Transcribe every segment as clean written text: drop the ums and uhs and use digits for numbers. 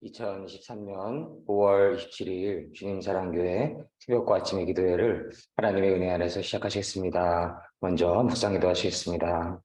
2023년 5월 27일 주님 사랑교회 새벽과 아침의 기도회를 하나님의 은혜 안에서 시작하시겠습니다. 먼저 묵상 기도하시겠습니다.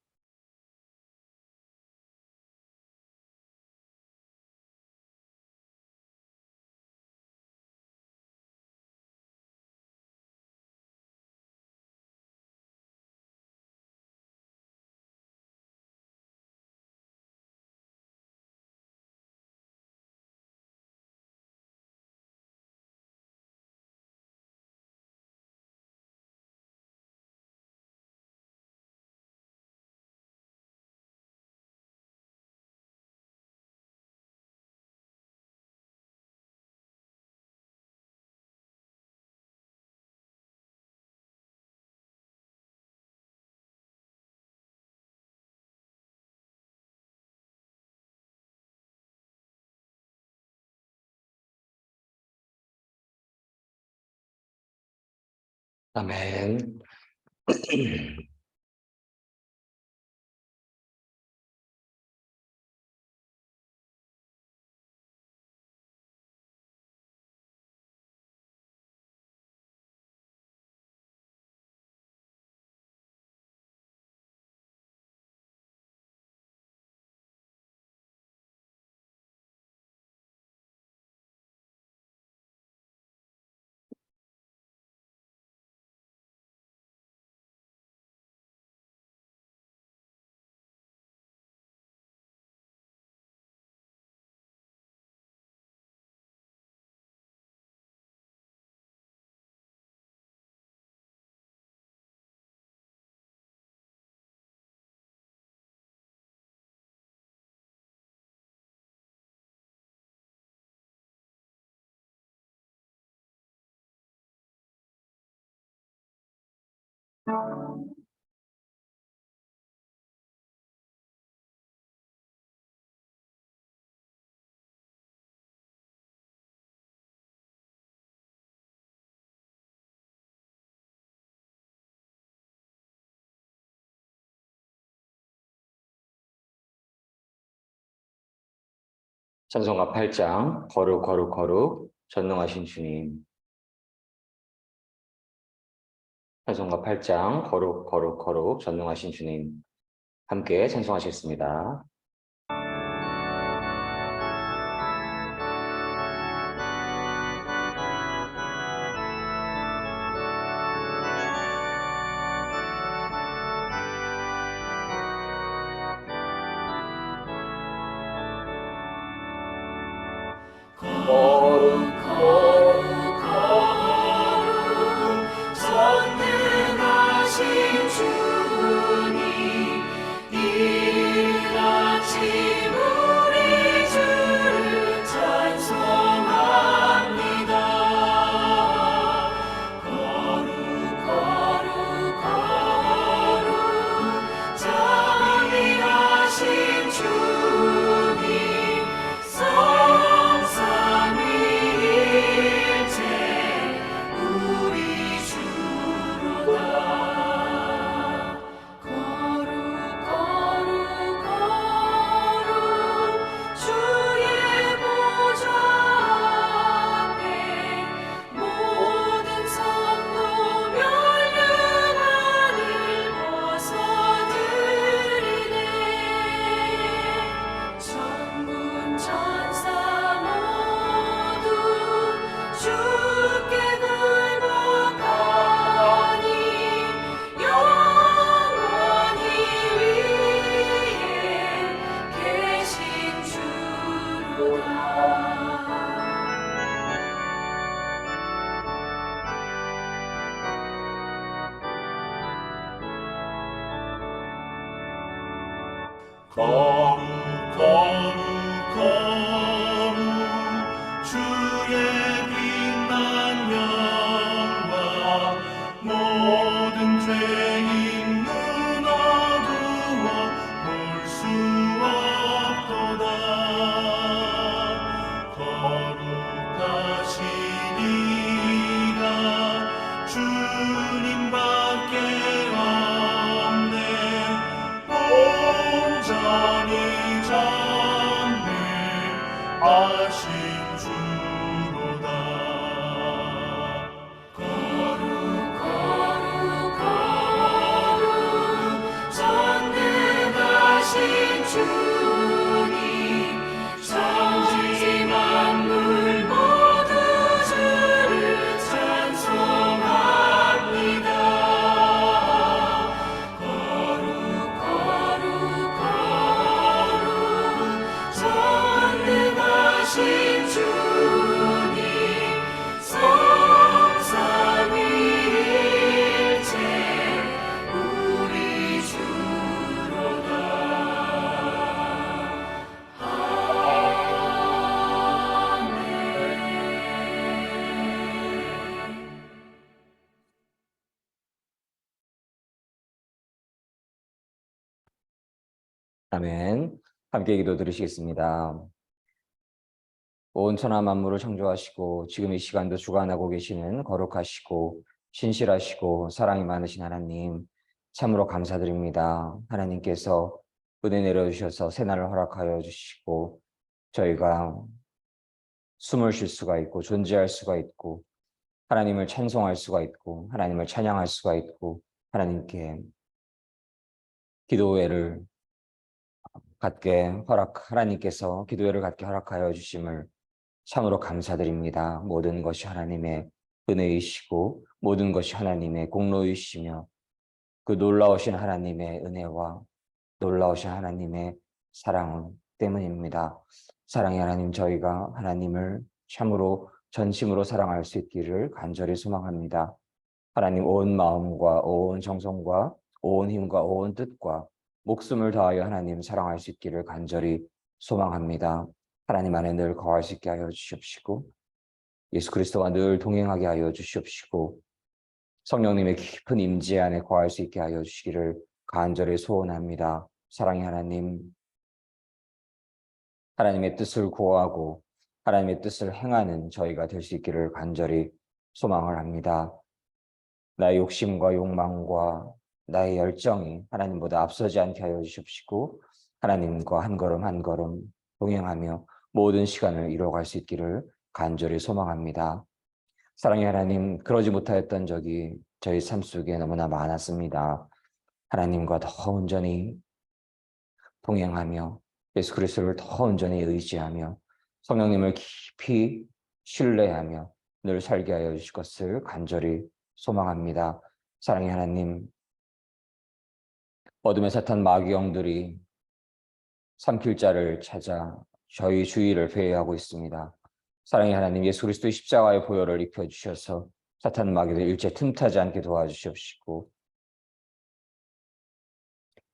아멘. 찬송가 8장 거룩 거룩 거룩 전능하신 주님. 찬송가 8장 거룩 거룩 거룩 전능하신 주님. 함께 찬송하시겠습니다. 거룩 거룩 거룩 전능하신 주님 일하시는 아멘. 함께 기도 드리시겠습니다. 온 천하 만물을 창조하시고 지금 이 시간도 주관하고 계시는 거룩하시고 신실하시고 사랑이 많으신 하나님, 참으로 감사드립니다. 하나님께서 은혜 내려주셔서 새날을 허락하여 주시고 저희가 숨을 쉴 수가 있고 존재할 수가 있고 하나님을 찬송할 수가 있고 하나님을 찬양할 수가 있고 하나님께 기도회를 하나님께서 기도회를 갖게 허락하여 주심을 참으로 감사드립니다. 모든 것이 하나님의 은혜이시고 모든 것이 하나님의 공로이시며 그 놀라우신 하나님의 은혜와 놀라우신 하나님의 사랑 때문입니다. 사랑의 하나님, 저희가 하나님을 참으로 전심으로 사랑할 수 있기를 간절히 소망합니다. 하나님, 온 마음과 온 정성과 온 힘과 온 뜻과 목숨을 다하여 하나님 사랑할 수 있기를 간절히 소망합니다. 하나님 안에 늘 거할 수 있게 하여 주시옵시고 예수 그리스도와 늘 동행하게 하여 주시옵시고 성령님의 깊은 임재 안에 거할 수 있게 하여 주시기를 간절히 소원합니다. 사랑의 하나님, 하나님의 뜻을 구하고 하나님의 뜻을 행하는 저희가 될 수 있기를 간절히 소망을 합니다. 나의 욕심과 욕망과 나의 열정이 하나님보다 앞서지 않게 하여 주십시고 하나님과 한 걸음 한 걸음 동행하며 모든 시간을 이뤄갈 수 있기를 간절히 소망합니다. 사랑의 하나님, 그러지 못하였던 적이 저희 삶 속에 너무나 많았습니다. 하나님과 더 온전히 동행하며 예수 그리스도를 더 온전히 의지하며 성령님을 깊이 신뢰하며 늘 살게 하여 주실 것을 간절히 소망합니다. 사랑의 하나님, 어둠의 사탄 마귀 영들이 삼킬 자를 찾아 저희 주위를 회유하고 있습니다. 사랑의 하나님, 예수 그리스도의 십자가의 보혈을 입혀주셔서 사탄 마귀들 일체 틈타지 않게 도와주시옵시고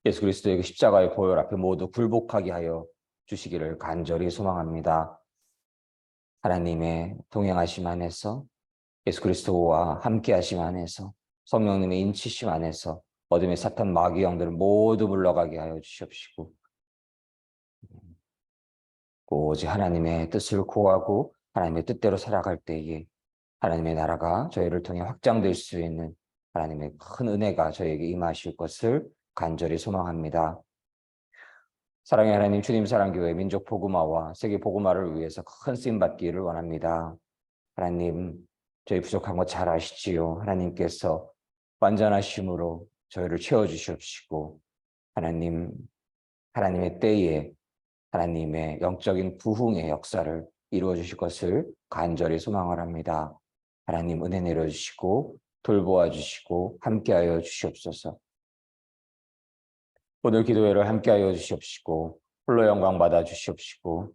예수 그리스도의 그 십자가의 보혈 앞에 모두 굴복하게 하여 주시기를 간절히 소망합니다. 하나님의 동행하심 안에서 예수 그리스도와 함께하심 안에서 성령님의 인치심 안에서 어둠의 사탄 마귀 영들을 모두 물러가게 하여 주시옵시고 오직 하나님의 뜻을 구하고 하나님의 뜻대로 살아갈 때에 하나님의 나라가 저희를 통해 확장될 수 있는 하나님의 큰 은혜가 저희에게 임하실 것을 간절히 소망합니다. 사랑의 하나님, 주님 사랑교회 민족 복음화와 세계 복음화를 위해서 큰 쓰임 받기를 원합니다. 하나님, 저희 부족한 거 잘 아시지요. 하나님께서 완전하심으로 저희를 채워주시옵시고 하나님, 하나님의 때에 하나님의 영적인 부흥의 역사를 이루어 주실 것을 간절히 소망을 합니다. 하나님 은혜 내려주시고 돌보아 주시고 함께하여 주시옵소서. 오늘 기도회를 함께하여 주시옵시고 홀로 영광 받아 주시옵시고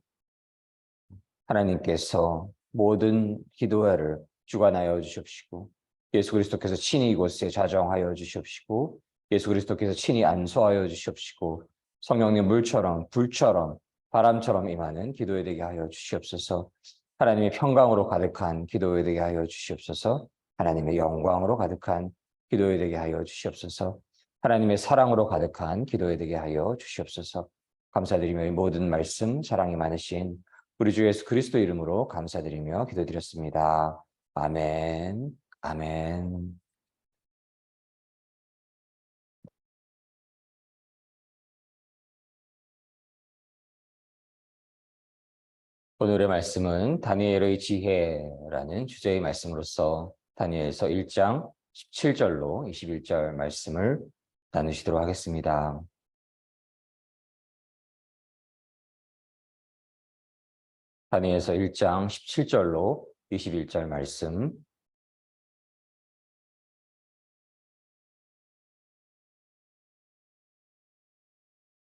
하나님께서 모든 기도회를 주관하여 주시옵시고 예수 그리스도께서 친히 이곳에 자정하여 주시옵시고 예수 그리스도께서 친히 안수하여 주시옵시고 성령님 물처럼 불처럼 바람처럼 임하는 기도회 되게 하여 주시옵소서. 하나님의 평강으로 가득한 기도회 되게 하여 주시옵소서. 하나님의 영광으로 가득한 기도회 되게 하여 주시옵소서. 하나님의 사랑으로 가득한 기도회 되게 하여 주시옵소서. 감사드리며 이 모든 말씀 사랑이 많으신 우리 주 예수 그리스도 이름으로 감사드리며 기도드렸습니다. 아멘. 아멘. 오늘의 말씀은 다니엘의 지혜라는 주제의 말씀으로서 다니엘서 1장 17절로 21절 말씀을 나누시도록 하겠습니다. 다니엘서 1장 17절로 21절 말씀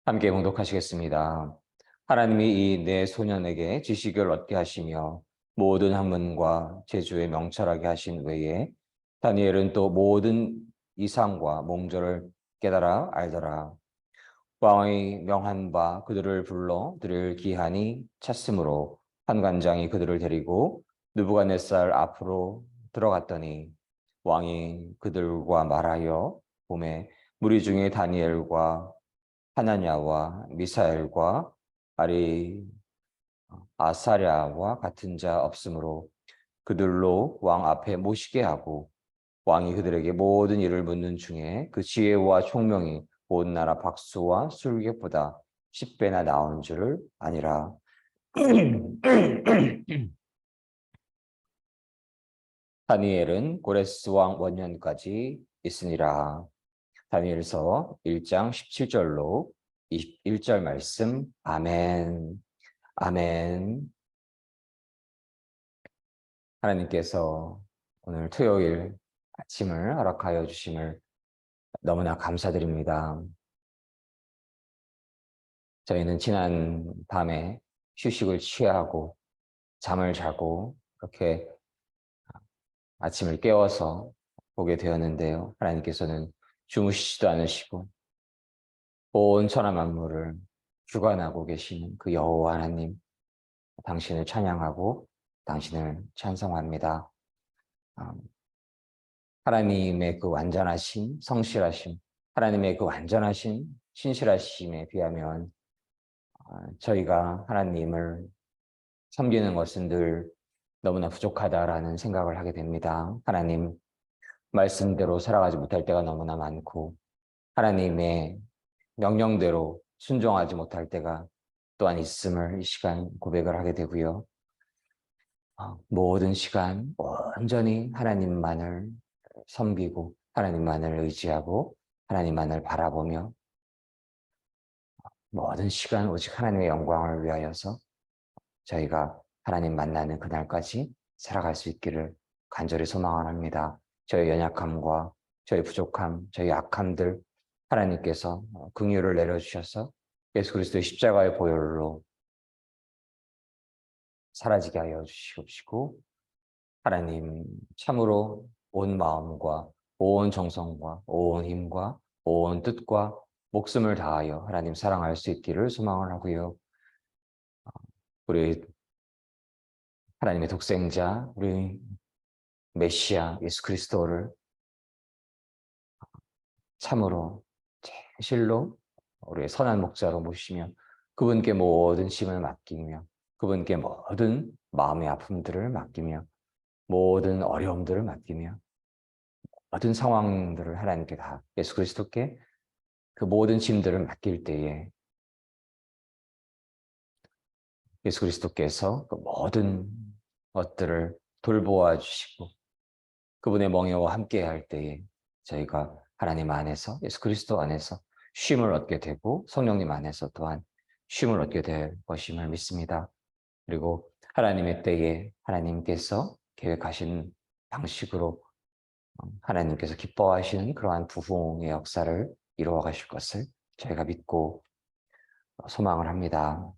함께 봉독하시겠습니다. 하나님이 이 네 소년에게 지식을 얻게 하시며 모든 학문과 제주에 명철하게 하신 외에 다니엘은 또 모든 이상과 몽절을 깨달아 알더라. 왕의 명한 바 그들을 불러 드릴 기한이 찼으므로 판관장이 그들을 데리고 느부갓네살 앞으로 들어갔더니 왕이 그들과 말하여 봄에 무리 중에 다니엘과 하나냐와 미사엘과 아리 아사랴와 같은 자 없으므로 그들로 왕 앞에 모시게 하고 왕이 그들에게 모든 일을 묻는 중에 그 지혜와 총명이 온 나라 박수와 술객보다 10배나 나온 줄을 아니라. 다니엘은 고레스 왕 원년까지 있으니라. 다니엘서 1장 17절로 21절 말씀. 아멘. 아멘. 하나님께서 오늘 토요일 아침을 허락하여 주심을 너무나 감사드립니다. 저희는 지난 밤에 휴식을 취하고 잠을 자고 그렇게 아침을 깨워서 보게 되었는데요. 하나님께서는 주무시지도 않으시고 온 천하 만물을 주관하고 계시는 그 여호와 하나님, 당신을 찬양하고 당신을 찬송합니다. 하나님의 그 완전하심, 성실하심, 하나님의 그 완전하신 신실하심에 비하면 저희가 하나님을 섬기는 것은 늘 너무나 부족하다라는 생각을 하게 됩니다. 하나님 말씀대로 살아가지 못할 때가 너무나 많고 하나님의 명령대로 순종하지 못할 때가 또한 있음을 이 시간 고백을 하게 되고요. 모든 시간 온전히 하나님만을 섬기고 하나님만을 의지하고 하나님만을 바라보며 모든 시간 오직 하나님의 영광을 위하여서 저희가 하나님 만나는 그날까지 살아갈 수 있기를 간절히 소망합니다. 저희 연약함과 저희 부족함, 저희 악함들 하나님께서 긍휼을 내려주셔서 예수 그리스도의 십자가의 보혈로 사라지게 하여 주시옵시고 하나님 참으로 온 마음과 온 정성과 온 힘과 온 뜻과 목숨을 다하여 하나님 사랑할 수 있기를 소망을 하고요. 우리 하나님의 독생자, 우리 메시아 예수 그리스도를 참으로 진실로 우리의 선한 목자로 모시며 그분께 모든 짐을 맡기며 그분께 모든 마음의 아픔들을 맡기며 모든 어려움들을 맡기며 모든 상황들을 하나님께 다 예수 그리스도께 그 모든 짐들을 맡길 때에 예수 그리스도께서 그 모든 것들을 돌보아 주시고 그분의 멍에와 함께 할 때에 저희가 하나님 안에서 예수 그리스도 안에서 쉼을 얻게 되고 성령님 안에서 또한 쉼을 얻게 될 것임을 믿습니다. 그리고 하나님의 때에 하나님께서 계획하신 방식으로 하나님께서 기뻐하시는 그러한 부흥의 역사를 이루어 가실 것을 저희가 믿고 소망을 합니다.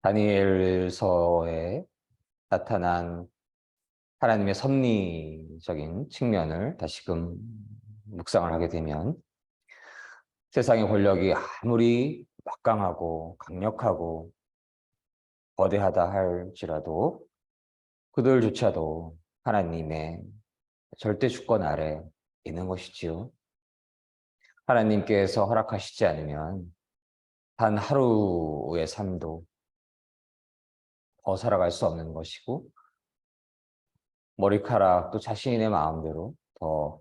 다니엘서에 나타난 하나님의 섭리적인 측면을 다시금 묵상을 하게 되면 세상의 권력이 아무리 막강하고 강력하고 거대하다 할지라도 그들조차도 하나님의 절대 주권 아래 있는 것이지요. 하나님께서 허락하시지 않으면 단 하루의 삶도 더 살아갈 수 없는 것이고 머리카락도 자신의 마음대로 더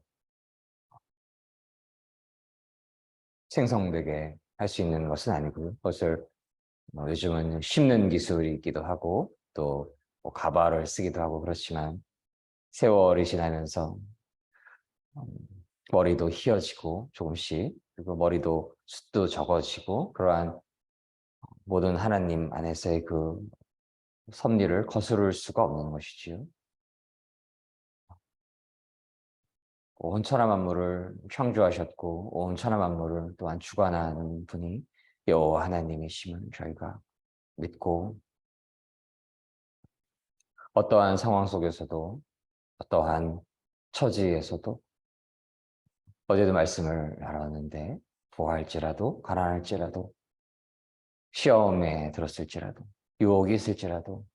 생성되게 할 수 있는 것은 아니고요. 그것을 요즘은 심는 기술이 있기도 하고 또 가발을 쓰기도 하고 그렇지만 세월이 지나면서 머리도 휘어지고 조금씩, 그리고 머리도 숱도 적어지고, 그러한 모든 하나님 안에서의 그 섭리를 거스를 수가 없는 것이지요. 온 천하 만물을 창조하셨고 온 천하 만물을 또한 주관하는 분이 여호와 하나님이심을 저희가 믿고, 어떠한 상황 속에서도, 어떠한 처지에서도, 어제도 말씀을 나눴는데, 부할지라도 가난할지라도, 시험에 들었을지라도, 유혹이 있을지라도,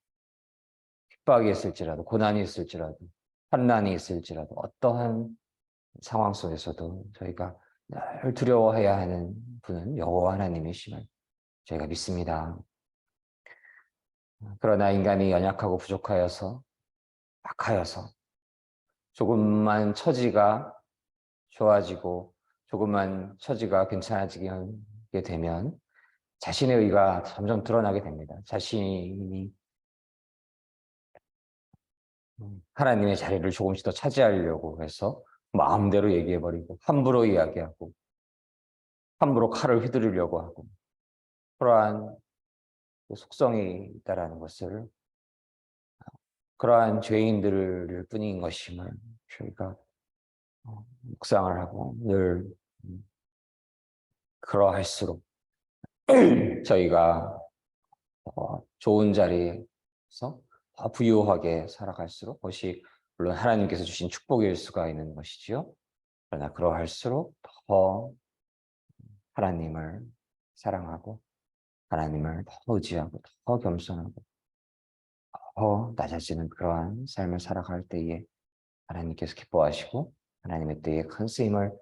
핍박이 있을지라도, 고난이 있을지라도, 환난이 있을지라도, 어떠한 상황 속에서도 저희가 늘 두려워해야 하는 분은 여호와 하나님이심을 저희가 믿습니다. 그러나 인간이 연약하고 부족하여서, 악하여서, 조금만 처지가 좋아지고 조금만 처지가 괜찮아지게 되면 자신의 의가 점점 드러나게 됩니다. 자신이 하나님의 자리를 조금씩 더 차지하려고 해서 마음대로 얘기해버리고, 함부로 이야기하고, 함부로 칼을 휘두르려고 하고, 그러한 속성이 있다라는 것을, 그러한 죄인들을 뿐인 것임을 저희가 묵상을 하고, 늘 그러할수록 저희가 좋은 자리에서 더 부유하게 살아갈수록, 그것이 물론 하나님께서 주신 축복일 수가 있는 것이지요. 그러나 그러할수록 더 하나님을 사랑하고, 하나님을 더 의지하고, 더 겸손하고, 더 낮아지는 그러한 삶을 살아갈 때에 하나님께서 기뻐하시고 하나님의 때에 큰 쓰임을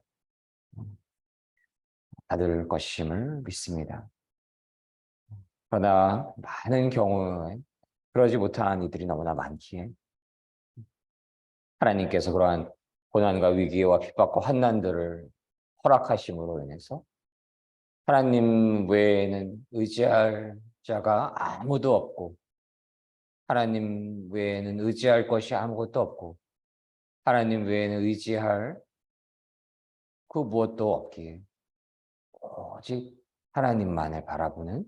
받을 것임을 믿습니다. 그러나 많은 경우에 그러지 못한 이들이 너무나 많기에, 하나님께서 그러한 고난과 위기와 핍박과 환난들을 허락하심으로 인해서 하나님 외에는 의지할 자가 아무도 없고, 하나님 외에는 의지할 것이 아무것도 없고, 하나님 외에는 의지할 그 무엇도 없기에 오직 하나님만을 바라보는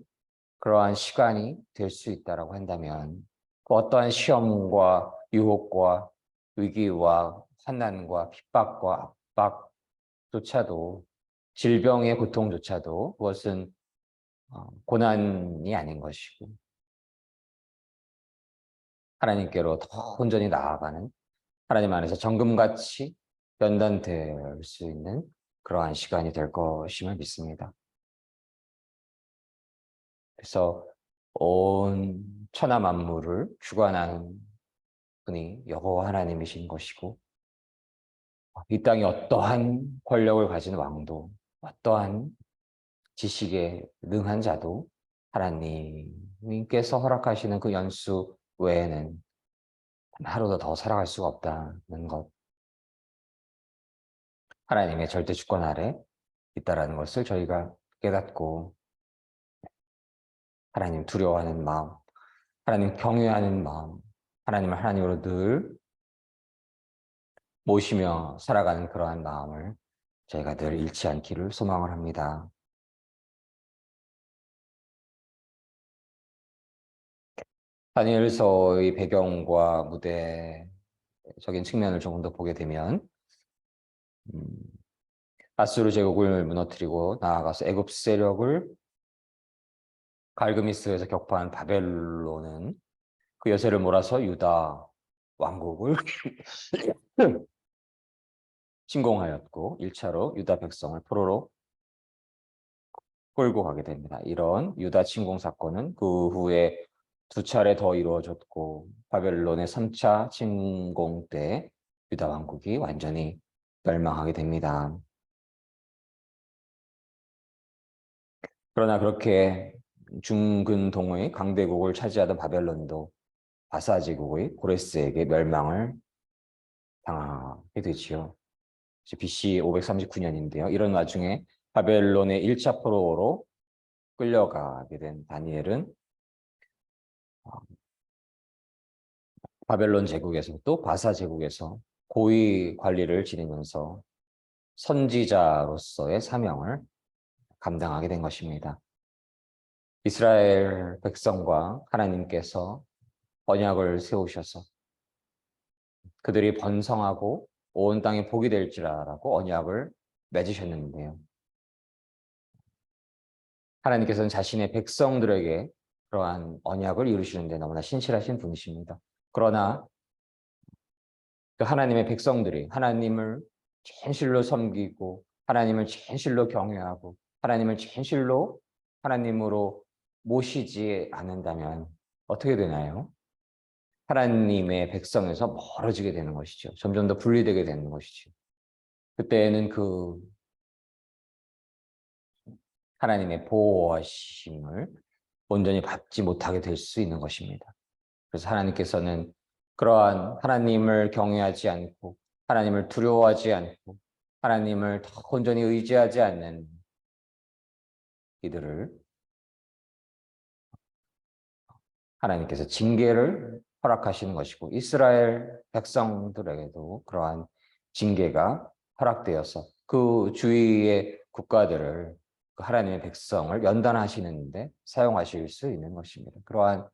그러한 시간이 될 수 있다라고 한다면, 그 어떠한 시험과 유혹과 위기와 환난과 핍박과 압박조차도, 질병의 고통조차도 그것은 고난이 아닌 것이고, 하나님께로 더 온전히 나아가는, 하나님 안에서 정금같이 연단될 수 있는 그러한 시간이 될 것임을 믿습니다. 그래서 온 천하 만물을 주관하는 분이 여호와 하나님이신 것이고, 이 땅에 어떠한 권력을 가진 왕도, 어떠한 지식에 능한 자도 하나님께서 허락하시는 그 연수 외에는 하루도 더 살아갈 수가 없다는 것, 하나님의 절대 주권 아래 있다라는 것을 저희가 깨닫고, 하나님 두려워하는 마음, 하나님 경외하는 마음, 하나님을 하나님으로 늘 모시며 살아가는 그러한 마음을 저희가 늘 잃지 않기를 소망을 합니다. 다니엘서의 배경과 무대적인 측면을 조금 더 보게 되면, 음, 아수르 제국을 무너뜨리고 나아가서 애굽 세력을 갈그미스에서 격파한 바벨론은 그 여세를 몰아서 유다 왕국을 침공하였고, 1차로 유다 백성을 포로로 끌고 가게 됩니다. 이런 유다 침공 사건은 그 후에 두 차례 더 이루어졌고, 바벨론의 3차 침공 때 유다 왕국이 완전히 멸망하게 됩니다. 그러나 그렇게 중근동의 강대국을 차지하던 바벨론도 바사 제국의 고레스에게 멸망을 당하게 되지요. BC 539년인데요. 이런 와중에 바벨론의 1차 포로로 끌려가게 된 다니엘은 바벨론 제국에서 또 바사 제국에서 고위 관리를 지내면서 선지자로서의 사명을 감당하게 된 것입니다. 이스라엘 백성과 하나님께서 언약을 세우셔서 그들이 번성하고 온 땅에 복이 될지라라고 언약을 맺으셨는데요. 하나님께서는 자신의 백성들에게 그러한 언약을 이루시는데 너무나 신실하신 분이십니다. 그러나 그 하나님의 백성들이 하나님을 진실로 섬기고 하나님을 진실로 경외하고 하나님을 진실로 하나님으로 모시지 않는다면 어떻게 되나요? 하나님의 백성에서 멀어지게 되는 것이죠. 점점 더 분리되게 되는 것이죠. 그때는 그 하나님의 보호하심을 온전히 받지 못하게 될 수 있는 것입니다. 그래서 하나님께서는 그러한 하나님을 경외하지 않고 하나님을 두려워하지 않고 하나님을 더 온전히 의지하지 않는 이들을 하나님께서 징계를 허락하시는 것이고 이스라엘 백성들에게도 그러한 징계가 허락되어서 그 주위의 국가들을 그 하나님의 백성을 연단하시는데 사용하실 수 있는 것입니다. 그러한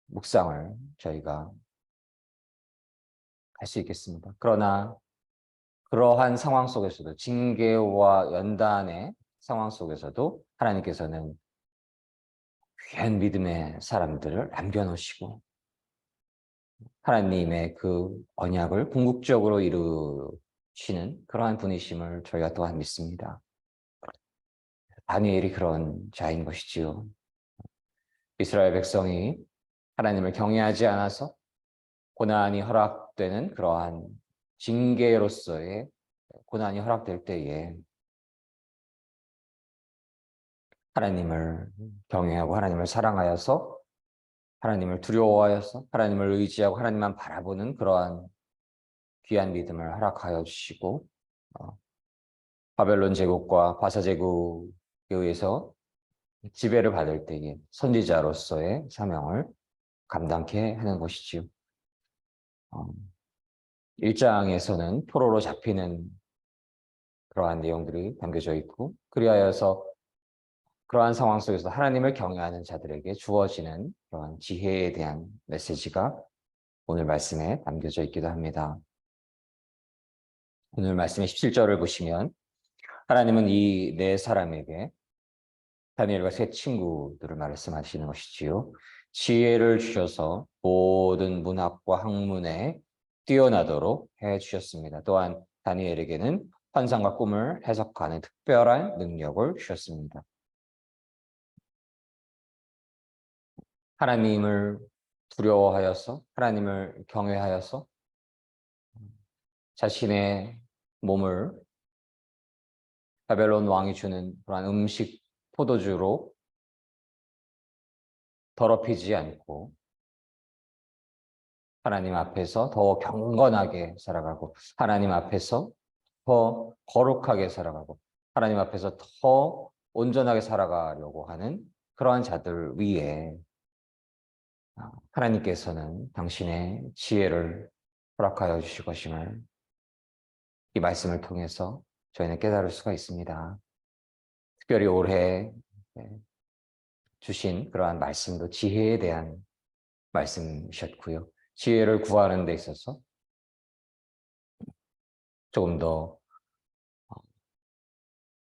묵상을 저희가 할 수 있겠습니다. 그러나 그러한 상황 속에서도 징계와 연단의 상황 속에서도 하나님께서는 귀한 믿음의 사람들을 남겨놓으시고 하나님의 그 언약을 궁극적으로 이루시는 그러한 분이심을 저희가 또한 믿습니다. 다니엘이 그런 자인 것이지요. 이스라엘 백성이 하나님을 경외하지 않아서 고난이 허락되는 그러한 징계로서의 고난이 허락될 때에 하나님을 경외하고 하나님을 사랑하여서 하나님을 두려워하여서 하나님을 의지하고 하나님만 바라보는 그러한 귀한 믿음을 허락하여 주시고 바벨론 제국과 바사 제국에 의해서 지배를 받을 때에 선지자로서의 사명을 감당케 하는 것이지요. 1장에서는 포로로 잡히는 그러한 내용들이 담겨져 있고 그리하여서 그러한 상황 속에서 하나님을 경외하는 자들에게 주어지는 그러한 지혜에 대한 메시지가 오늘 말씀에 담겨져 있기도 합니다. 오늘 말씀의 17절을 보시면 하나님은 이 네 사람에게 다니엘과 세 친구들을 말씀하시는 것이지요. 지혜를 주셔서 모든 문학과 학문에 뛰어나도록 해주셨습니다. 또한 다니엘에게는 환상과 꿈을 해석하는 특별한 능력을 주셨습니다. 하나님을 두려워하여서 하나님을 경외하여서 자신의 몸을 바벨론 왕이 주는 그러한 음식 포도주로 더럽히지 않고 하나님 앞에서 더 경건하게 살아가고 하나님 앞에서 더 거룩하게 살아가고 하나님 앞에서 더 온전하게 살아가려고 하는 그러한 자들 위에 하나님께서는 당신의 지혜를 허락하여 주실 것임을 이 말씀을 통해서 저희는 깨달을 수가 있습니다. 특별히 올해 주신 그러한 말씀도 지혜에 대한 말씀이셨고요. 지혜를 구하는 데 있어서 조금 더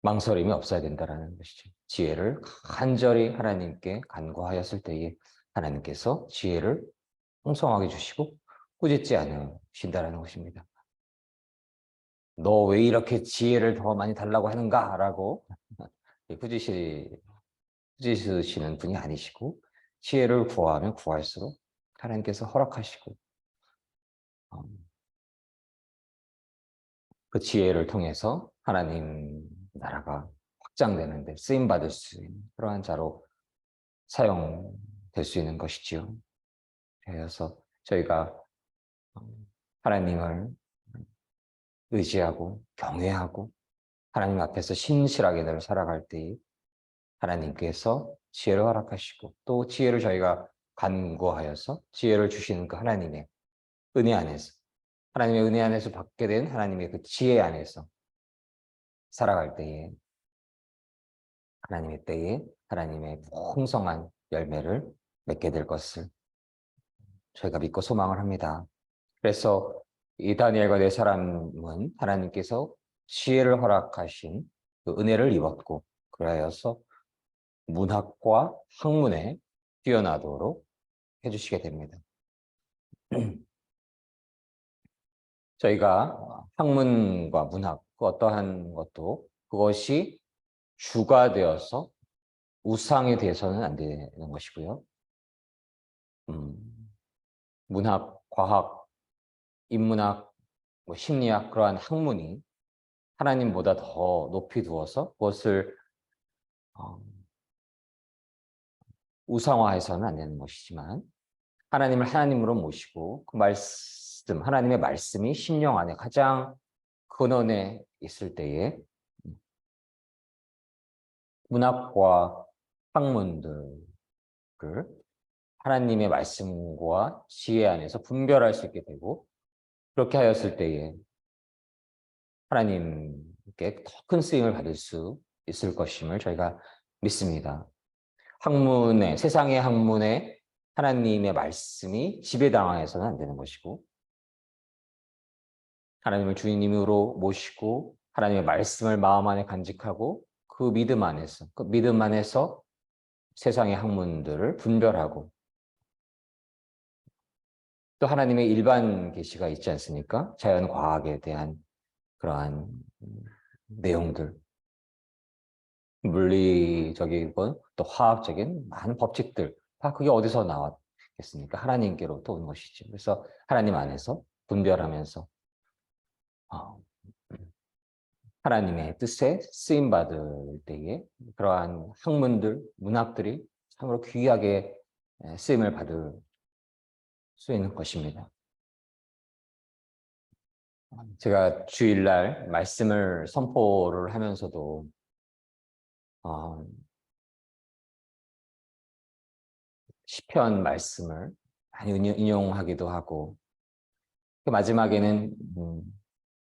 망설임이 없어야 된다는 것이죠. 지혜를 간절히 하나님께 간구하였을 때에 하나님께서 지혜를 풍성하게 주시고 꾸짖지 않으신다는 것입니다. 너 왜 이렇게 지혜를 더 많이 달라고 하는가? 라고 꾸짖으시는 분이 아니시고 지혜를 구하면 구할수록 하나님께서 허락하시고 그 지혜를 통해서 하나님 나라가 확장되는 데 쓰임받을 수 있는 그러한 자로 사용될 수 있는 것이지요. 그래서 저희가 하나님을 의지하고 경외하고 하나님 앞에서 신실하게 늘 살아갈 때 하나님께서 지혜를 허락하시고 또 지혜를 저희가 간구하여서 지혜를 주시는 그 하나님의 은혜 안에서 하나님의 은혜 안에서 받게 된 하나님의 그 지혜 안에서 살아갈 때에 하나님의 때에 하나님의 풍성한 열매를 맺게 될 것을 저희가 믿고 소망을 합니다. 그래서 이 다니엘과 네 사람은 하나님께서 지혜를 허락하신 그 은혜를 입었고 그하여서 문학과 학문에 뛰어나도록 해주시게 됩니다. 저희가 학문과 문학 그 어떠한 것도 그것이 주가 되어서 우상이 되어서는 안 되는 것이고요. 문학, 과학, 인문학, 심리학 그러한 학문이 하나님보다 더 높이 두어서 그것을 우상화해서는 안 되는 것이지만 하나님을 하나님으로 모시고 그 말씀, 하나님의 말씀이 심령 안에 가장 근원에 있을 때에 문학과 학문들을 하나님의 말씀과 지혜 안에서 분별할 수 있게 되고 그렇게 하였을 때에 하나님께 더 큰 쓰임을 받을 수 있을 것임을 저희가 믿습니다. 학문에, 세상의 학문에 하나님의 말씀이 지배당해서는 안 되는 것이고 하나님을 주님으로 모시고 하나님의 말씀을 마음 안에 간직하고 그 믿음 안에서 세상의 학문들을 분별하고 또 하나님의 일반 계시가 있지 않습니까? 자연과학에 대한 그러한 내용들, 물리적이고 또 화학적인 많은 법칙들, 다 그게 어디서 나왔겠습니까? 하나님께로부터 온 것이죠. 그래서 하나님 안에서 분별하면서 하나님의 뜻에 쓰임받을 때에 그러한 학문들, 문학들이 참으로 귀하게 쓰임을 받을 수 있는 것입니다. 제가 주일날 말씀을 선포를 하면서도 시편 말씀을 많이 인용하기도 하고 그 마지막에는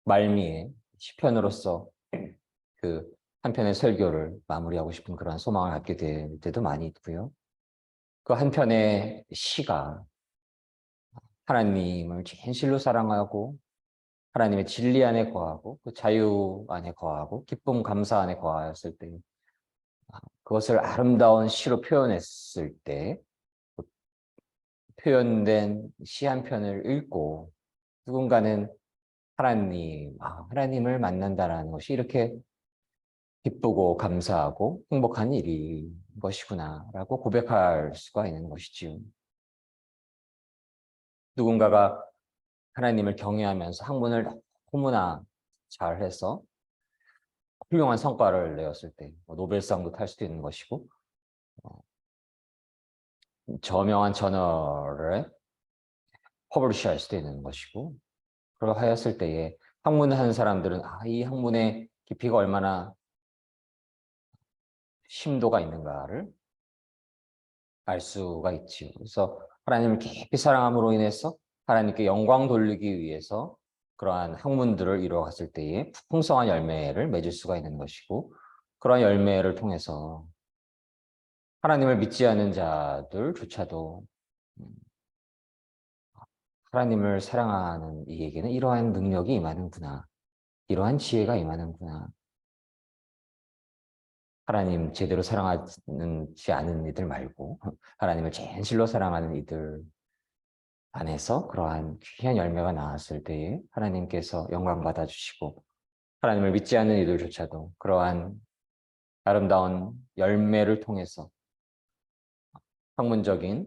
말미에 시편으로서 그 한편의 설교를 마무리하고 싶은 그런 소망을 갖게 될 때도 많이 있고요. 그 한편의 시가 하나님을 진실로 사랑하고 하나님의 진리 안에 거하고 그 자유 안에 거하고 기쁨 감사 안에 거하였을 때 그것을 아름다운 시로 표현했을 때 표현된 시 한 편을 읽고 누군가는 하나님을 만난다는 것이 이렇게 기쁘고 감사하고 행복한 일인 것이구나라고 고백할 수가 있는 것이지요. 누군가가 하나님을 경외하면서 학문을 너무나 잘해서 훌륭한 성과를 내었을 때 노벨상도 탈 수도 있는 것이고 저명한 저널에 퍼블리시할 수도 있는 것이고 그러하였을 때에 학문을 하는 사람들은 이 학문의 깊이가 얼마나 심도가 있는가를 알 수가 있지요. 그래서 하나님을 깊이 사랑함으로 인해서 하나님께 영광 돌리기 위해서 그러한 학문들을 이루어갔을 때에 풍성한 열매를 맺을 수가 있는 것이고 그러한 열매를 통해서 하나님을 믿지 않은 자들조차도 하나님을 사랑하는 이에게는 이러한 능력이 임하는구나. 이러한 지혜가 임하는구나. 하나님 제대로 사랑하지 않은 이들 말고 하나님을 진실로 사랑하는 이들 안에서 그러한 귀한 열매가 나왔을 때에 하나님께서 영광 받아주시고 하나님을 믿지 않는 이들조차도 그러한 아름다운 열매를 통해서 학문적인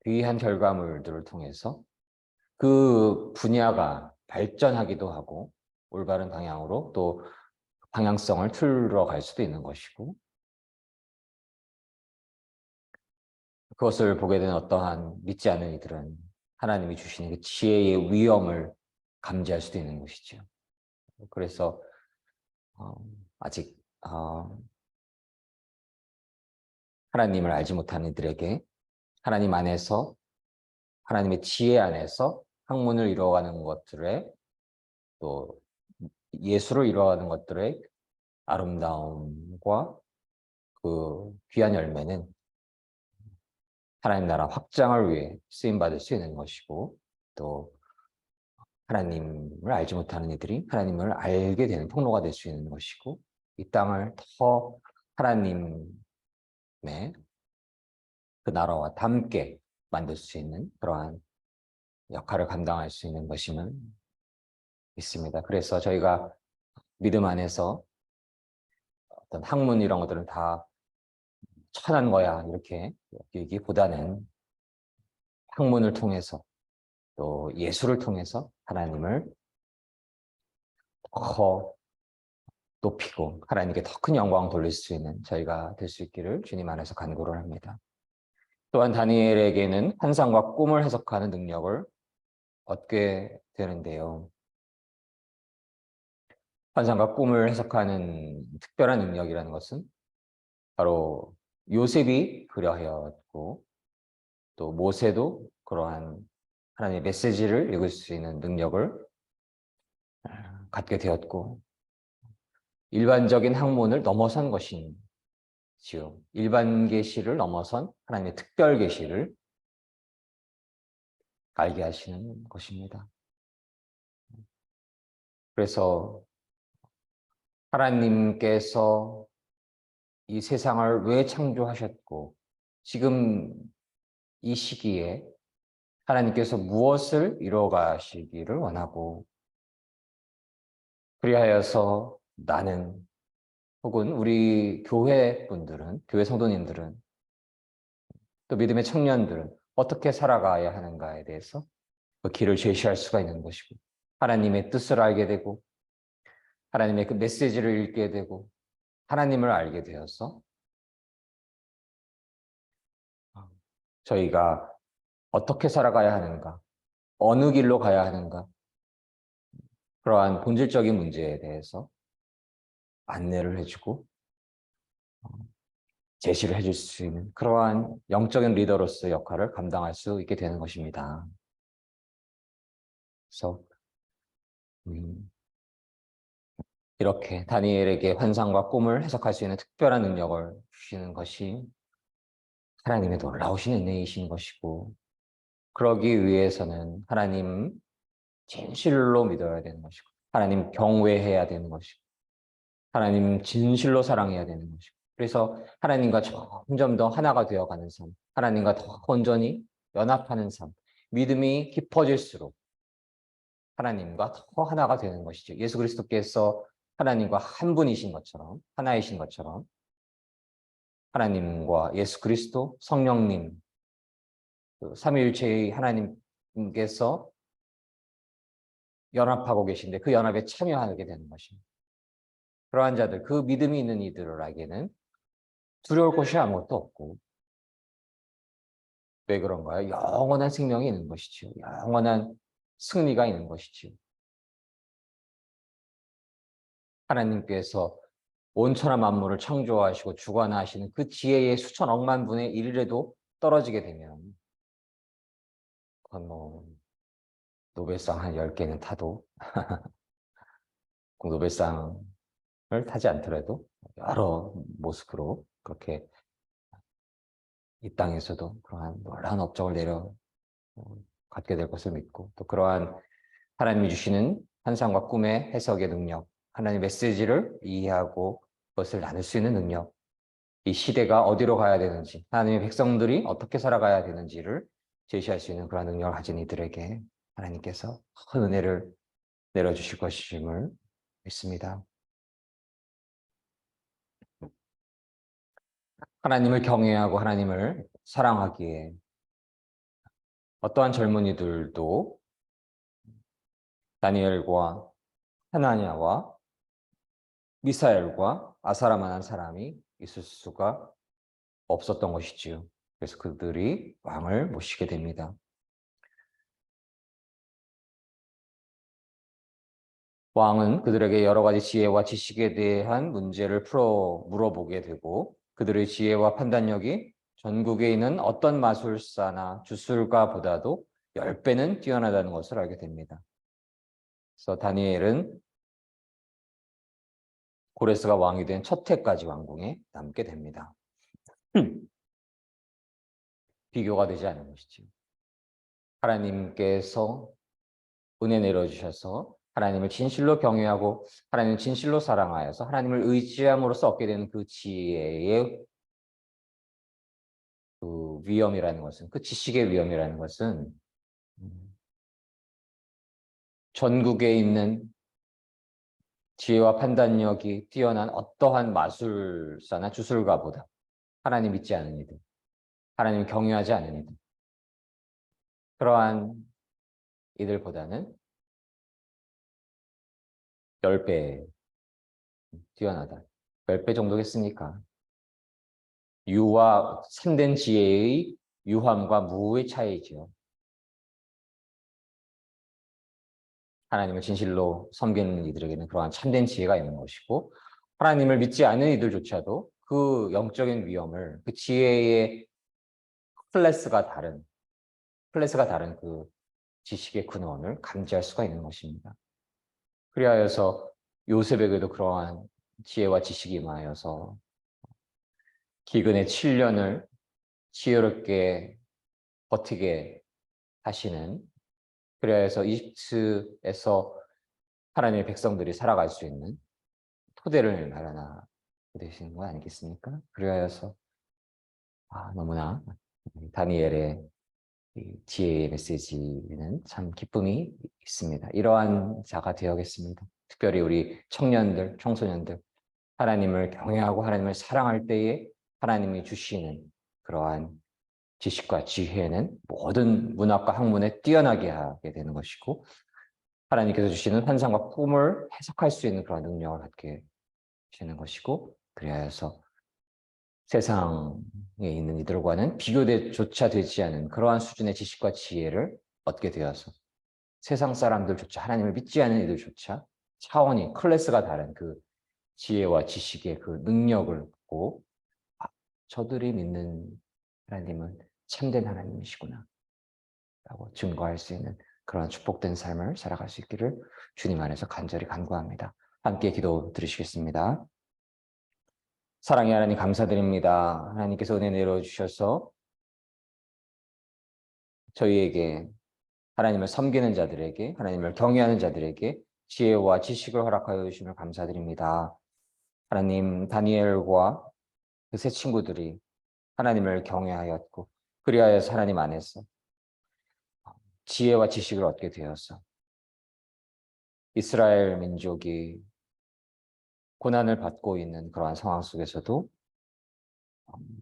귀한 결과물들을 통해서 그 분야가 발전하기도 하고 올바른 방향으로 또 방향성을 틀어 갈 수도 있는 것이고 그것을 보게 된 어떠한 믿지 않는 이들은 하나님이 주시는 그 지혜의 위엄을 감지할 수도 있는 것이죠. 그래서 아직 하나님을 알지 못하는 이들에게 하나님 안에서 하나님의 지혜 안에서 학문을 이루어가는 것들에 또 예수를 이루어가는 것들의 아름다움과 그 귀한 열매는 하나님 나라 확장을 위해 쓰임받을 수 있는 것이고, 또 하나님을 알지 못하는 이들이 하나님을 알게 되는 통로가 될 수 있는 것이고, 이 땅을 더 하나님의 그 나라와 함께 만들 수 있는 그러한 역할을 감당할 수 있는 것임을 믿습니다. 그래서 저희가 믿음 안에서 어떤 학문 이런 것들은 다 천한 거야 이렇게 여기기보다는 학문을 통해서 또 예술을 통해서 하나님을 더 높이고 하나님께 더 큰 영광을 돌릴 수 있는 저희가 될 수 있기를 주님 안에서 간구를 합니다. 또한 다니엘에게는 환상과 꿈을 해석하는 능력을 얻게 되는데요. 환상과 꿈을 해석하는 특별한 능력이라는 것은 바로 요셉이 그러하였고, 또 모세도 그러한 하나님의 메시지를 읽을 수 있는 능력을 갖게 되었고, 일반적인 학문을 넘어선 것이지요. 일반 계시를 넘어선 하나님의 특별 계시를 알게 하시는 것입니다. 그래서 하나님께서 이 세상을 왜 창조하셨고, 지금 이 시기에 하나님께서 무엇을 이루어가시기를 원하고, 그리하여서 나는 혹은 우리 교회 분들은, 교회 성도님들은, 또 믿음의 청년들은 어떻게 살아가야 하는가에 대해서 그 길을 제시할 수가 있는 것이고, 하나님의 뜻을 알게 되고, 하나님의 그 메시지를 읽게 되고, 하나님을 알게 되어서 저희가 어떻게 살아가야 하는가, 어느 길로 가야 하는가, 그러한 본질적인 문제에 대해서 안내를 해주고 제시를 해줄 수 있는 그러한 영적인 리더로서의 역할을 감당할 수 있게 되는 것입니다. 그래서 이렇게 다니엘에게 환상과 꿈을 해석할 수 있는 특별한 능력을 주시는 것이 하나님의 놀라우신 은혜이신 것이고, 그러기 위해서는 하나님 진실로 믿어야 되는 것이고, 하나님 경외해야 되는 것이고, 하나님 진실로 사랑해야 되는 것이고, 그래서 하나님과 점점 더 하나가 되어가는 삶, 하나님과 더 온전히 연합하는 삶, 믿음이 깊어질수록 하나님과 더 하나가 되는 것이죠. 예수 그리스도께서 하나님과 한 분이신 것처럼, 하나이신 것처럼 하나님과 예수 그리스도, 성령님, 그 삼위일체의 하나님께서 연합하고 계신데 그 연합에 참여하게 되는 것입니다. 그러한 자들, 그 믿음이 있는 이들에게는 두려울 것이 아무것도 없고, 왜 그런가요? 영원한 생명이 있는 것이지요. 영원한 승리가 있는 것이지요. 하나님께서 온천한 만물을 창조하시고 주관하시는 그 지혜의 수천 억만 분의 1이라도 떨어지게 되면 그건 뭐 노벨상 한 10개는 타도 노벨상을 타지 않더라도 여러 모습으로 그렇게 이 땅에서도 그러한 놀라운 업적을 갖게 될 것을 믿고, 또 그러한 하나님이 주시는 환상과 꿈의 해석의 능력, 하나님의 메시지를 이해하고 그것을 나눌 수 있는 능력, 이 시대가 어디로 가야 되는지, 하나님의 백성들이 어떻게 살아가야 되는지를 제시할 수 있는 그런 능력을 가진 이들에게 하나님께서 큰 은혜를 내려주실 것임을 믿습니다. 하나님을 경외하고 하나님을 사랑하기에 어떠한 젊은이들도 다니엘과 하나냐와 미사엘과 아사라만한 사람이 있을 수가 없었던 것이지요. 그래서 그들이 왕을 모시게 됩니다. 왕은 그들에게 여러 가지 지혜와 지식에 대한 문제를 물어보게 되고, 그들의 지혜와 판단력이 전국에 있는 어떤 마술사나 주술가보다도 10배는 뛰어나다는 것을 알게 됩니다. 그래서 다니엘은 고레스가 왕이 된 첫 해까지 왕궁에 남게 됩니다. 비교가 되지 않은 것이죠. 하나님께서 은혜 내려주셔서 하나님을 진실로 경외하고 하나님을 진실로 사랑하여서 하나님을 의지함으로써 얻게 되는 그 지혜의 그 위엄이라는 것은, 그 지식의 위엄이라는 것은 전국에 있는 지혜와 판단력이 뛰어난 어떠한 마술사나 주술가보다 하나님 믿지 않은 이들, 하나님을 경외하지 않은 이들, 그러한 이들보다는 10배 뛰어나다. 10배 정도겠습니까? 유와 참된 지혜의 유함과 무의 차이죠. 하나님을 진실로 섬기는 이들에게는 그러한 참된 지혜가 있는 것이고, 하나님을 믿지 않는 이들조차도 그 영적인 위엄을, 그 지혜의 클래스가 다른 그 지식의 근원을 감지할 수가 있는 것입니다. 그리하여서 요셉에게도 그러한 지혜와 지식이 임하여서 기근의 7년을 지혜롭게 버티게 하시는, 그리하여서 이집트에서 하나님의 백성들이 살아갈 수 있는 토대를 마련하게 되시는 거 아니겠습니까? 그리하여서 너무나 다니엘의 지혜의 메시지는 참 기쁨이 있습니다. 이러한 자가 되어야겠습니다. 특별히 우리 청년들, 청소년들, 하나님을 경외하고 하나님을 사랑할 때에 하나님이 주시는 그러한 지식과 지혜는 모든 문학과 학문에 뛰어나게 하게 되는 것이고, 하나님께서 주시는 환상과 꿈을 해석할 수 있는 그런 능력을 갖게 되는 것이고, 그래서 세상에 있는 이들과는 비교조차 되지 않은 그러한 수준의 지식과 지혜를 얻게 되어서 세상 사람들조차, 하나님을 믿지 않은 이들조차 차원이, 클래스가 다른 그 지혜와 지식의 그 능력을 보고 저들이 믿는 하나님은 참된 하나님이시구나 라고 증거할 수 있는 그런 축복된 삶을 살아갈 수 있기를 주님 안에서 간절히 간구합니다. 함께 기도 드리시겠습니다. 사랑의 하나님, 감사드립니다. 하나님께서 은혜 내려주셔서 저희에게, 하나님을 섬기는 자들에게, 하나님을 경외하는 자들에게 지혜와 지식을 허락하여 주심을 감사드립니다. 하나님, 다니엘과 그 세 친구들이 하나님을 경외하였고, 그리하여서 하나님 안에서 지혜와 지식을 얻게 되어서 이스라엘 민족이 고난을 받고 있는 그러한 상황 속에서도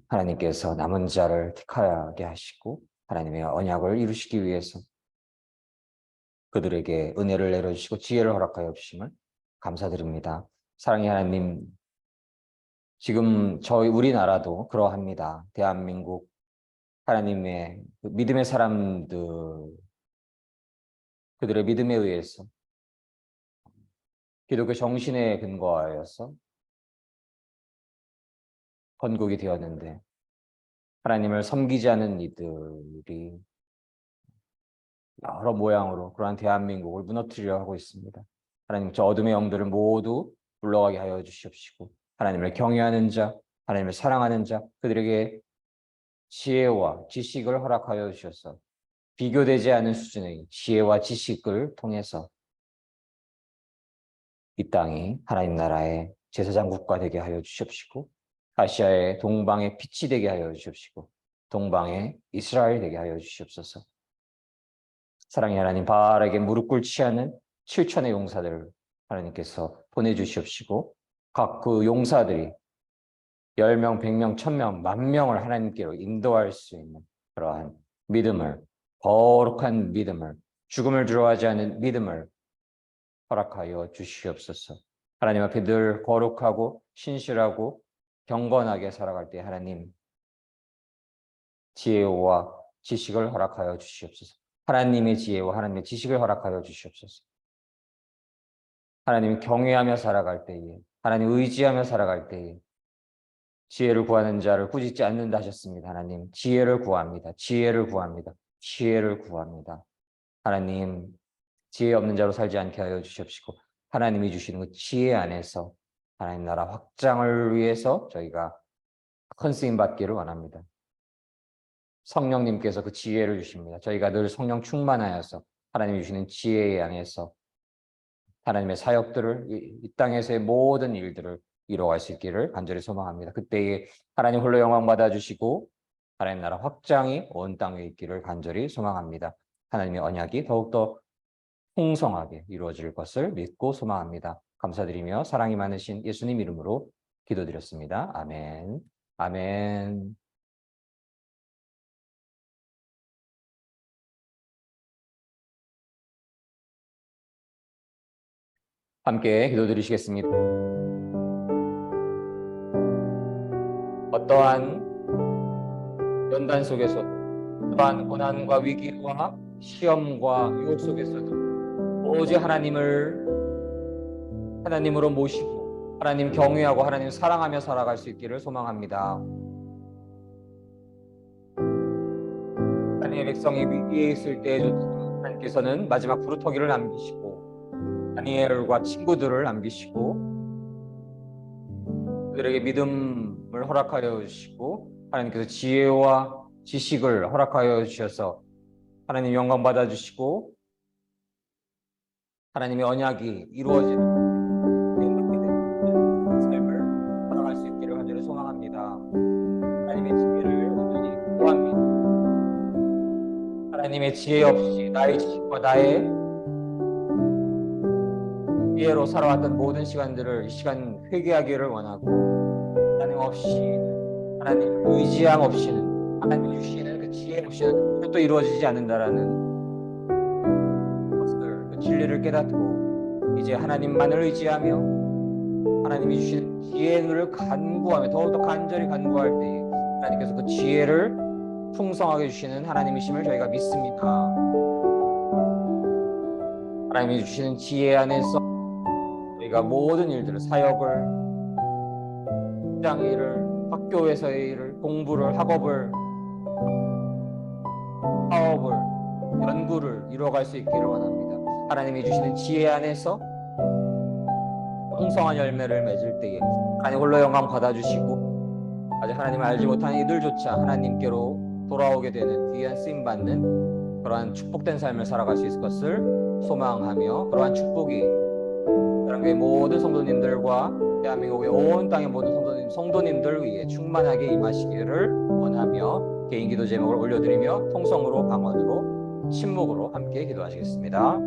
하나님께서 남은 자를 택하게 하시고 하나님의 언약을 이루시기 위해서 그들에게 은혜를 내려주시고 지혜를 허락하여 주심을 감사드립니다. 사랑의 하나님, 지금 저희 우리나라도 그러합니다. 대한민국 하나님의 믿음의 사람들, 그들의 믿음에 의해서 기독교 정신에 근거하여서 건국이 되었는데 하나님을 섬기지 않은 이들이 여러 모양으로 그러한 대한민국을 무너뜨리려 하고 있습니다. 하나님, 저 어둠의 영들을 모두 물러가게 하여 주시옵시고 하나님을 경외하는 자, 하나님을 사랑하는 자, 그들에게 지혜와 지식을 허락하여 주셔서 비교되지 않은 수준의 지혜와 지식을 통해서 이 땅이 하나님 나라의 제사장 국가 되게 하여 주시옵시고 아시아의 동방의 빛이 되게 하여 주시옵시고 동방의 이스라엘 되게 하여 주시옵소서. 사랑의 하나님, 바알에게 무릎 꿇지 않는 7천의 용사들을 하나님께서 보내주시옵시고 각 그 용사들이 10명, 100명, 1000명, 10,000명을 하나님께로 인도할 수 있는 그러한 믿음을, 거룩한 믿음을, 죽음을 두려워하지 않는 믿음을 허락하여 주시옵소서. 하나님 앞에 늘 거룩하고 신실하고 경건하게 살아갈 때 하나님 지혜와 지식을 허락하여 주시옵소서. 하나님의 지혜와 하나님의 지식을 허락하여 주시옵소서. 하나님 경외하며 살아갈 때에, 하나님 의지하며 살아갈 때에 지혜를 구하는 자를 꾸짖지 않는다 하셨습니다. 하나님, 지혜를 구합니다. 지혜를 구합니다. 지혜를 구합니다. 하나님, 지혜 없는 자로 살지 않게 하여 주시옵시고 하나님이 주시는 그 지혜 안에서 하나님 나라 확장을 위해서 저희가 큰 쓰임 받기를 원합니다. 성령님께서 그 지혜를 주십니다. 저희가 늘 성령 충만하여서 하나님이 주시는 지혜 안에서 하나님의 사역들을 이 땅에서의 모든 일들을 이루어갈 수 있기를 간절히 소망합니다. 그때에 하나님 홀로 영광 받아주시고 하나님 나라 확장이 온 땅에 있기를 간절히 소망합니다. 하나님의 언약이 더욱더 풍성하게 이루어질 것을 믿고 소망합니다. 감사드리며 사랑이 많으신 예수님 이름으로 기도드렸습니다. 아멘. 아멘. 함께 기도드리시겠습니다. 어떠한 연단 속에서 어떠한 고난과 위기와 시험과 유혹 속에서도 오직 하나님을 하나님으로 모시고 하나님 경외하고 하나님 사랑하며 살아갈 수 있기를 소망합니다. 하나님의 백성이 위기에 있을 때에도 하나님께서는 마지막 부르터기를 남기시고 다니엘과 친구들을 남기시고 그들에게 믿음을 허락하여 주시고 하나님께서 지혜와 지식을 허락하여 주셔서 하나님 영광 받아주시고 하나님의 언약이 이루어지는 삶을 살아갈 수 있기를 간절히 소망합니다. 하나님의 지혜를 온전히 구합니다. 하나님의 지혜 없이 나의 지식과 나의 지혜로 살아왔던 모든 시간들을 이 시간 회개하기를 원하고 하나님 없이 하나님 의지함 없이는 하나님이 주시는 그 지혜 없이는 그것도 이루어지지 않는다라는 것을 그 진리를 깨닫고 이제 하나님만을 의지하며 하나님이 주시는 지혜를 간구하며 더욱더 간절히 간구할 때에 하나님께서 그 지혜를 풍성하게 주시는 하나님이심을 저희가 믿습니다. 하나님이 주시는 지혜 안에서 저희가 모든 일들을 사역을 직장 일을 학교에서의 일을 공부를 학업을 사업을 연구를 이루어갈 수 있기를 원합니다. 하나님이 주시는 지혜 안에서 풍성한 열매를 맺을 때에 하나님 홀로 영광 받아주시고 아직 하나님을 알지 못한 이들조차 하나님께로 돌아오게 되는 귀한 쓰임받는 그러한 축복된 삶을 살아갈 수 있을 것을 소망하며 그러한 축복이 사랑교회 모든 성도님들과 대한민국의 온 땅의 모든 성도님들 위해 충만하게 임하시기를 원하며 개인 기도 제목을 올려드리며 통성으로 방언으로 침묵으로 함께 기도하시겠습니다.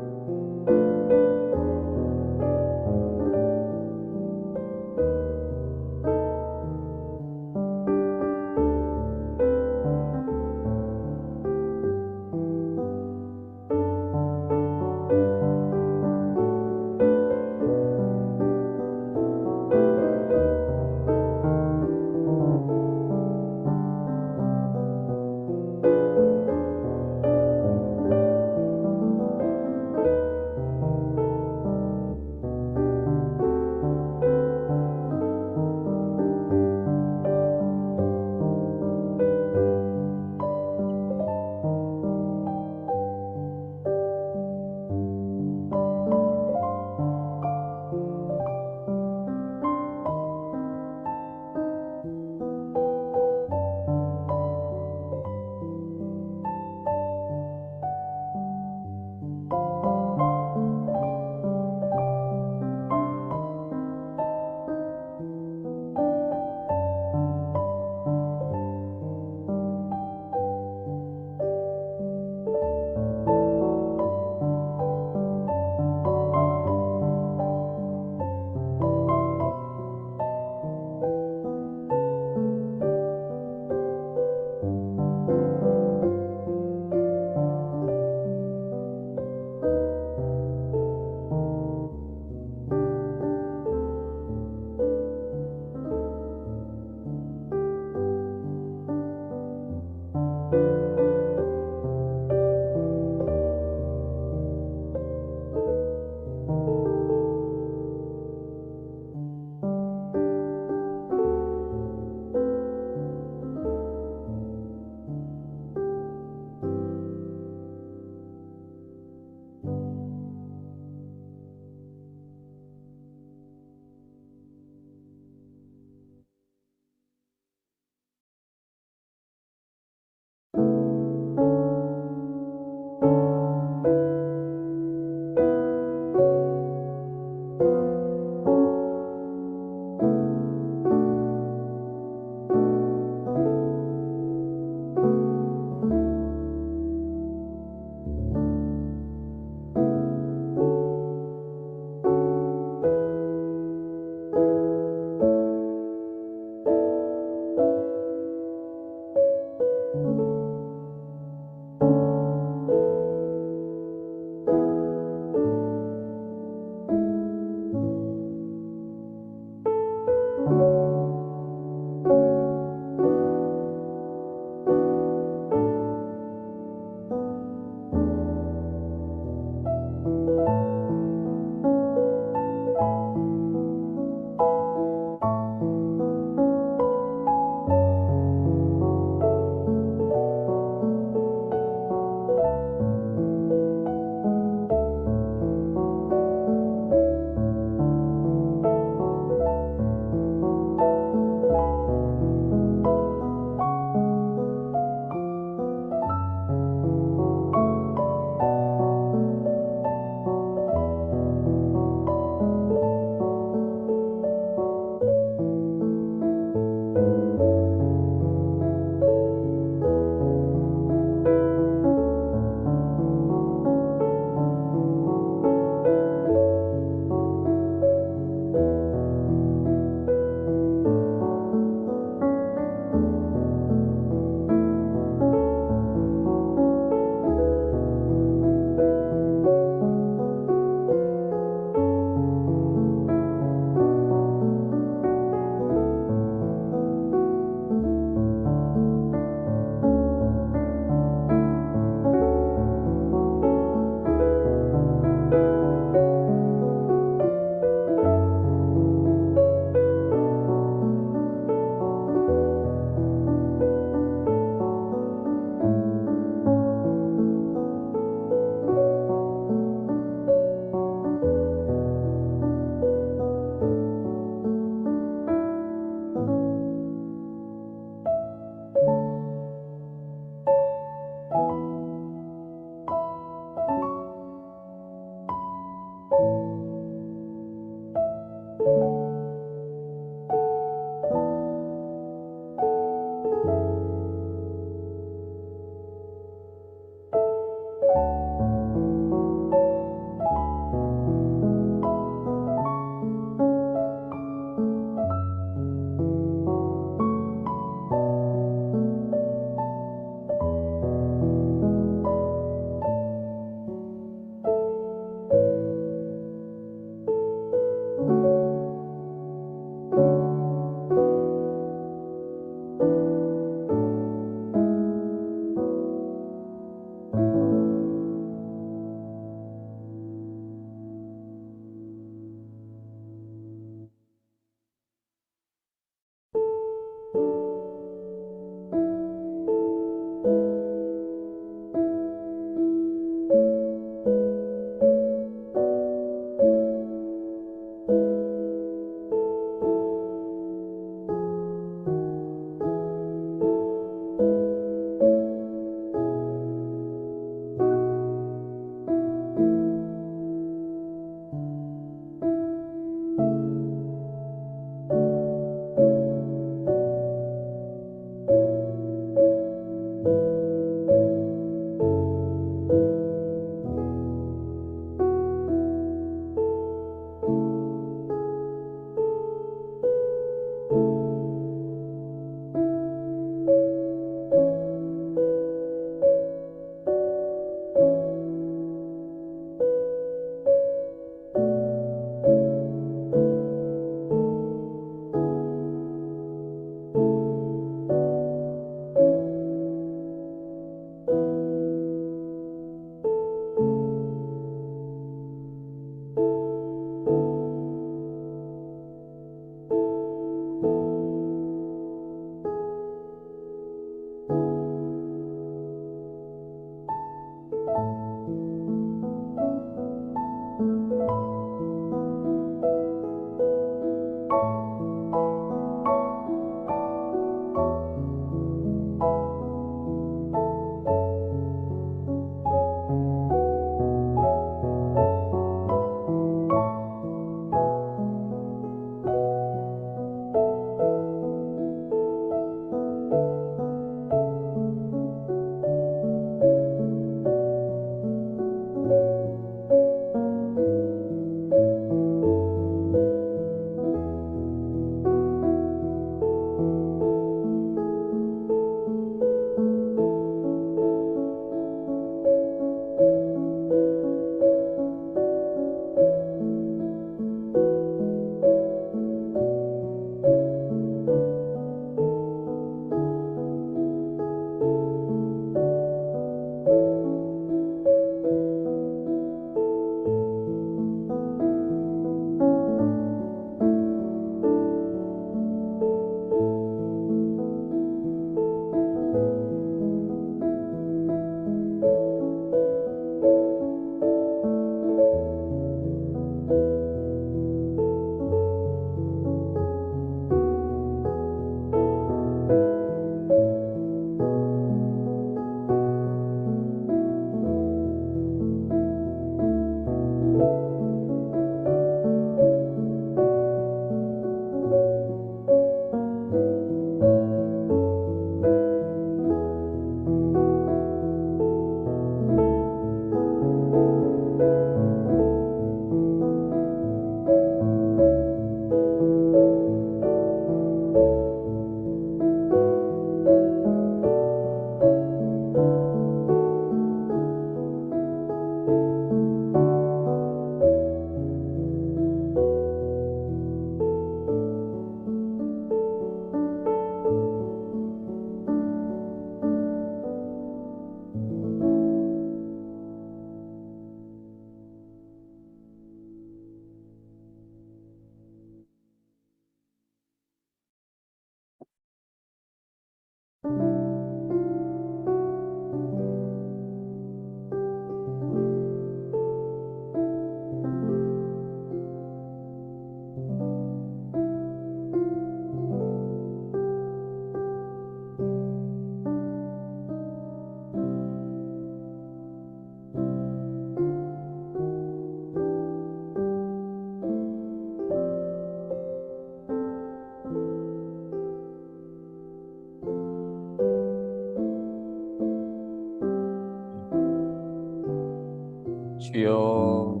주여,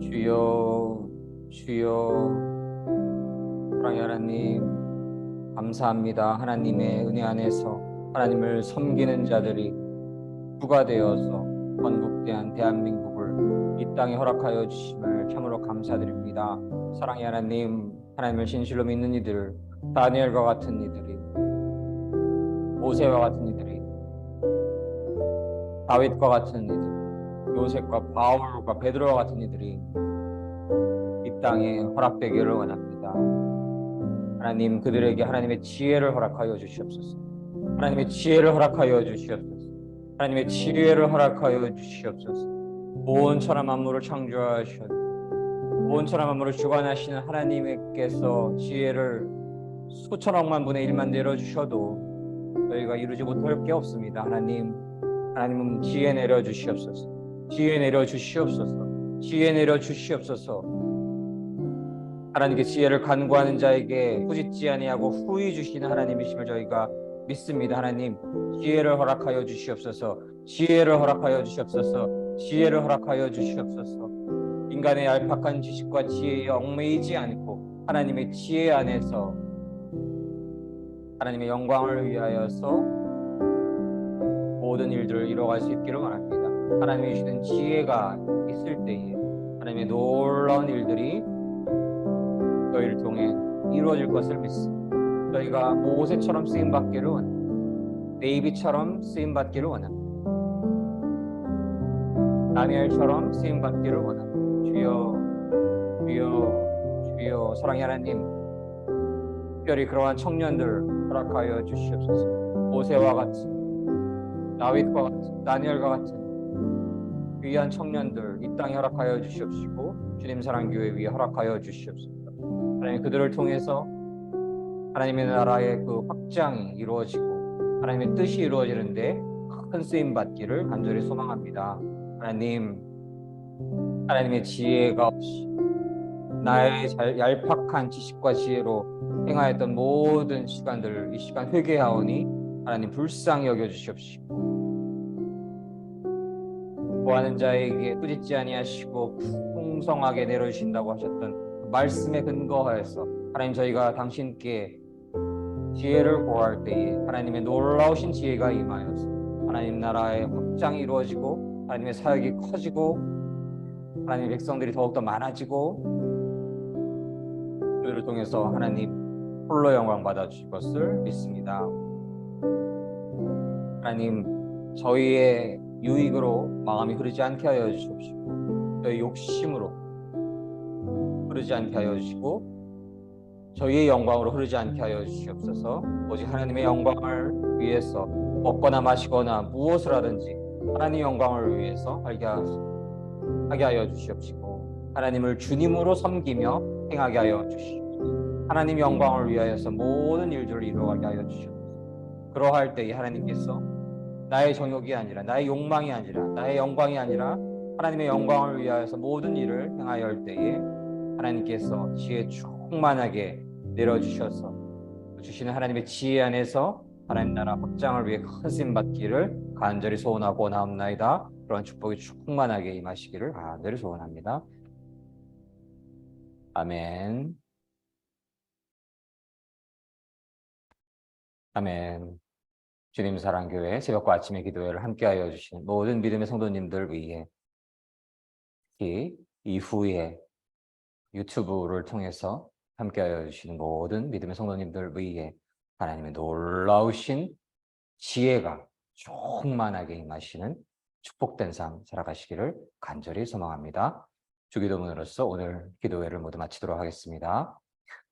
주여, 주여. 사랑의 하나님, 감사합니다. 하나님의 은혜 안에서 하나님을 섬기는 자들이 주가 되어서 건국대한 대한민국을 이 땅에 허락하여 주심을 참으로 감사드립니다. 사랑의 하나님, 하나님을 진실로 믿는 이들, 다니엘과 같은 이들이, 모세와 같은 이들이, 다윗과 같은 이들, 요셉과 바울과 베드로와 같은 이들이 이 땅에 허락되기를 원합니다. 하나님, 그들에게 하나님의 지혜를 허락하여 주시옵소서. 하나님의 지혜를 허락하여 주시옵소서. 하나님의 지혜를 허락하여 주시옵소서. 온 천하 만물을 창조하셨고 온 천하 만물을 주관하시는 하나님께서 지혜를 수천억만 분의 1만 내려주셔도 저희가 이루지 못할 게 없습니다. 하나님은 지혜 내려주시옵소서. 지혜 내려주시옵소서. 지혜 내려주시옵소서. 하나님께 지혜를 간구하는 자에게 꾸짖지 아니하고 후히 주시는 하나님이심을 저희가 믿습니다. 하나님, 지혜를 허락하여 주시옵소서. 지혜를 허락하여 주시옵소서. 지혜를 허락하여 주시옵소서. 인간의 얄팍한 지식과 지혜에 얽매이지 않고 하나님의 지혜 안에서 하나님의 영광을 위하여서 모든 일들을 이루어갈 수 있기를 원합니다. 하나님이 주시는 지혜가 있을 때에 하나님의 놀라운 일들이 저희를 통해 이루어질 것을 믿습니다. 저희가 모세처럼 쓰임받기를 원합니다. 데이빗처럼 쓰임받기를 원합니다. 다니엘처럼 쓰임받기를 원합니다. 주여, 주여, 주여. 사랑의 하나님, 특별히 그러한 청년들 허락하여 주시옵소서. 모세와 같은, 다윗과 같은, 다니엘과 같은 귀한 청년들 이 땅에 허락하여 주시옵시고 주님 사랑교회 위에 허락하여 주시옵소서. 하나님, 그들을 통해서 하나님의 나라의 그 확장이 이루어지고 하나님의 뜻이 이루어지는데 큰 쓰임 받기를 간절히 소망합니다. 하나님의 지혜가 없이 나의 얄팍한 지식과 지혜로 행하였던 모든 시간들 이 시간 회개하오니 하나님 불쌍히 여겨주시옵시고 구하는 자에게 꾸짖지 아니하시고 풍성하게 내려주신다고 하셨던 그 말씀에 근거하여서 하나님, 저희가 당신께 지혜를 구할 때에 하나님의 놀라우신 지혜가 임하여서 하나님 나라의 확장이 이루어지고 하나님의 사역이 커지고 하나님의 백성들이 더욱더 많아지고 그들을 통해서 하나님 홀로 영광 받아주실 것을 믿습니다. 하나님, 저희의 유익으로 마음이 흐르지 않게 하여 주시옵시고 저희 욕심으로 흐르지 않게 하여 주시고 저희의 영광으로 흐르지 않게 하여 주시옵소서. 오직 하나님의 영광을 위해서 먹거나 마시거나 무엇을 하든지 하나님의 영광을 위해서 하게 하여 주시옵시고 하나님을 주님으로 섬기며 행하게 하여 주시옵소서. 하나님의 영광을 위하여서 모든 일들을 이루어가게 하여 주시옵소서. 그러할 때에 하나님께서 나의 정욕이 아니라 나의 욕망이 아니라 나의 영광이 아니라 하나님의 영광을 위하여서 모든 일을 행하여 할 때에 하나님께서 지혜 충만하게 내려주셔서 주시는 하나님의 지혜 안에서 하나님 나라 확장을 위해 큰 쓰임 받기를 간절히 소원하고 원하옵나이다. 그런 축복이 충만하게 임하시기를 간절히 소원합니다. 아멘. 아멘. 주님 사랑교회 새벽과 아침의 기도회를 함께하여 주신 모든 믿음의 성도님들 위해 특히 이후에 유튜브를 통해서 함께하여 주시는 모든 믿음의 성도님들 위해 하나님의 놀라우신 지혜가 충만하게 임하시는 축복된 삶 살아가시기를 간절히 소망합니다. 주기도문으로서 오늘 기도회를 모두 마치도록 하겠습니다.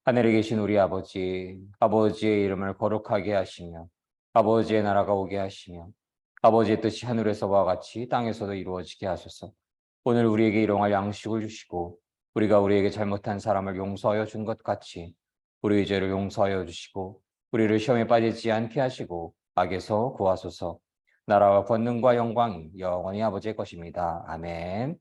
하늘에 계신 우리 아버지, 아버지의 이름을 거룩하게 하시며 아버지의 나라가 오게 하시며 아버지의 뜻이 하늘에서와 같이 땅에서도 이루어지게 하소서. 오늘 우리에게 일용할 양식을 주시고 우리가 우리에게 잘못한 사람을 용서하여 준 것 같이 우리의 죄를 용서하여 주시고 우리를 시험에 빠지지 않게 하시고 악에서 구하소서. 나라와 권능과 영광이 영원히 아버지의 것입니다. 아멘.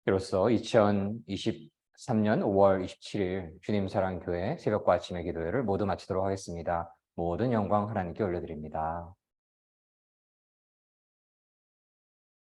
이로써 2023년 5월 27일 주님 사랑교회 새벽과 아침의 기도회를 모두 마치도록 하겠습니다. 모든 영광 하나님께 올려드립니다.